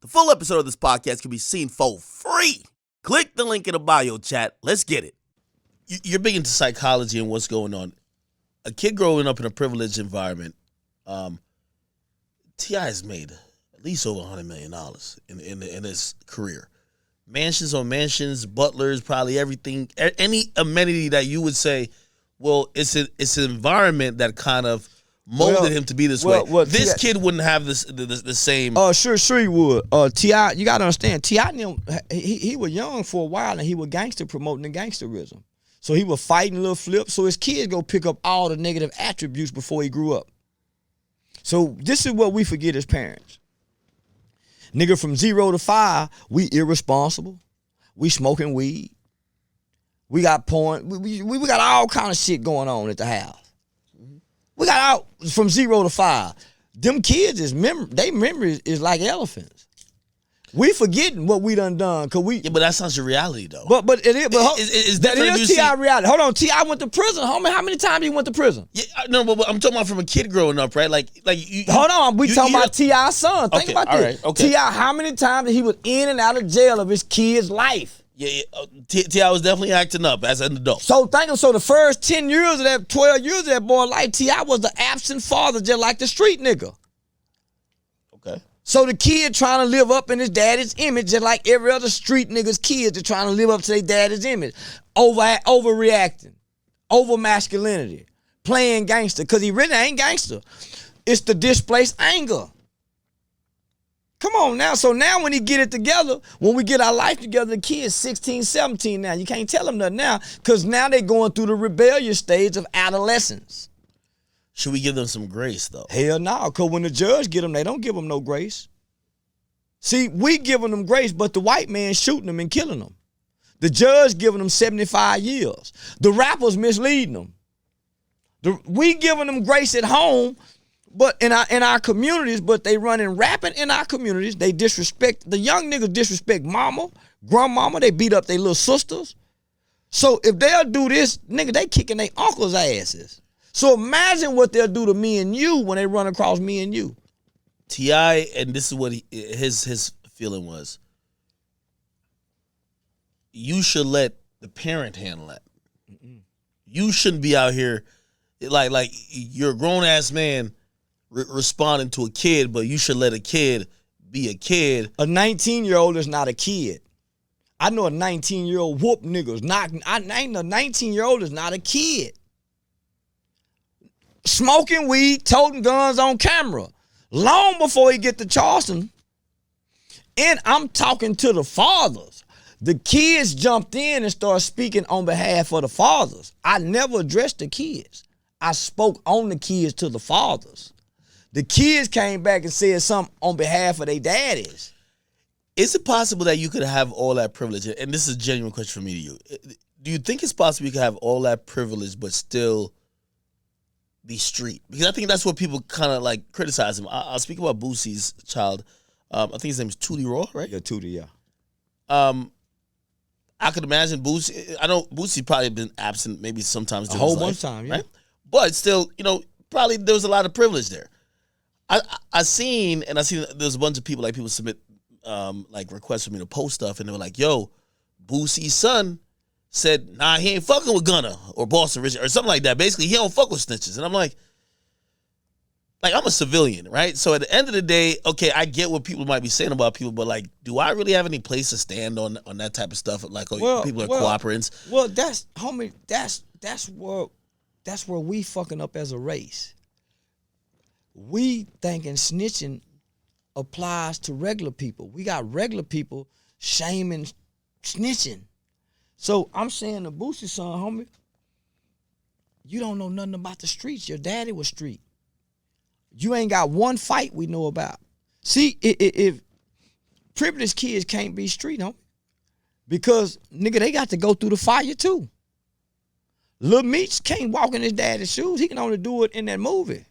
The full episode of this podcast can be seen for free. Click the link in the bio chat. Let's get it. You're big into psychology and what's going on. A kid growing up in a privileged environment, T.I. has made at least over $100 million in his career. Mansions on mansions, butlers, probably everything, any amenity that you would say, well, it's an environment that kind of molded him to be this way. This kid wouldn't have the same. Sure he would. T.I., you got to understand, T.I., he was young for a while, and he was gangster promoting the gangsterism. So he was fighting little flips, so his kids go pick up all the negative attributes before he grew up. So this is what we forget as parents. Nigga, from 0 to 5, we irresponsible. We smoking weed. We got porn. We got all kind of shit going on at the house. We got out from 0 to 5. Them kids they memory is like elephants. We forgetting what we done cause we. Yeah, but that's not your reality though. But it is. But that is T.I. reality. Hold on, T.I. went to prison, homie. How many times he went to prison? Yeah, no, but I'm talking about from a kid growing up, right? Like you. Hold on, we talking about T.I.'s son. Think about this. Right, okay. T.I. how many times he was in and out of jail of his kid's life? Yeah. T.I. was definitely acting up as an adult. So the first 10 years of that, 12 years of that boy life, T.I. was the absent father, just like the street nigga. Okay. So the kid trying to live up in his daddy's image, just like every other street nigga's kids are trying to live up to their daddy's image. Overreacting, over masculinity, playing gangster, because he really ain't gangster. It's the displaced anger. Come on now. So now when he get it together, when we get our life together, the kid's 16, 17 now. You can't tell them nothing now, because now they going through the rebellious stage of adolescence. Should we give them some grace, though? Hell no, because when the judge get them, they don't give them no grace. See, we giving them grace, but the white man shooting them and killing them. The judge giving them 75 years. The rappers misleading them. We giving them grace at home, but in our communities, but they running rapid in our communities. They disrespect, the young niggas disrespect mama, grandmama, they beat up their little sisters. So if they'll do this, nigga, they kicking their uncles' asses. So imagine what they'll do to me and you when they run across me and you. T.I., and this is what his feeling was. You should let the parent handle that. You shouldn't be out here like you're a grown-ass man responding to a kid, but you should let a kid be a kid. A 19-year-old is not a kid. I know a 19-year-old whoop niggas. A 19-year-old is not a kid. Smoking weed, toting guns on camera. Long before he get to Charleston. And I'm talking to the fathers. The kids jumped in and started speaking on behalf of the fathers. I never addressed the kids. I spoke on the kids to the fathers. The kids came back and said something on behalf of their daddies. Is it possible that you could have all that privilege? And this is a genuine question for me to you. Do you think it's possible you could have all that privilege but still be street? Because I think that's what people kind of like criticize him. I'll speak about Boosie's child. I think his name is Tootie Raw, right? Yeah, Tootie, yeah. I could imagine Boosie. I know Boosie probably been absent maybe sometimes a whole bunch of time, yeah. Right? But still, probably there was a lot of privilege there. I seen there's a bunch of people submit like requests for me to post stuff, and they were like, "Yo, Boosie's son said, nah, he ain't fucking with Gunna or Boston Richard or something like that. Basically, he don't fuck with snitches." And I'm like, I'm a civilian, right? So at the end of the day, okay, I get what people might be saying about people, but do I really have any place to stand on that type of stuff? Like, people are cooperants. Well, that's where we fucking up as a race. We thinking snitching applies to regular people. We got regular people shaming snitching. So I'm saying to Boosie's son, homie, you don't know nothing about the streets. Your daddy was street. You ain't got one fight we know about. See, if privileged kids can't be street, homie, because, nigga, they got to go through the fire too. Lil Meech can't walk in his daddy's shoes. He can only do it in that movie.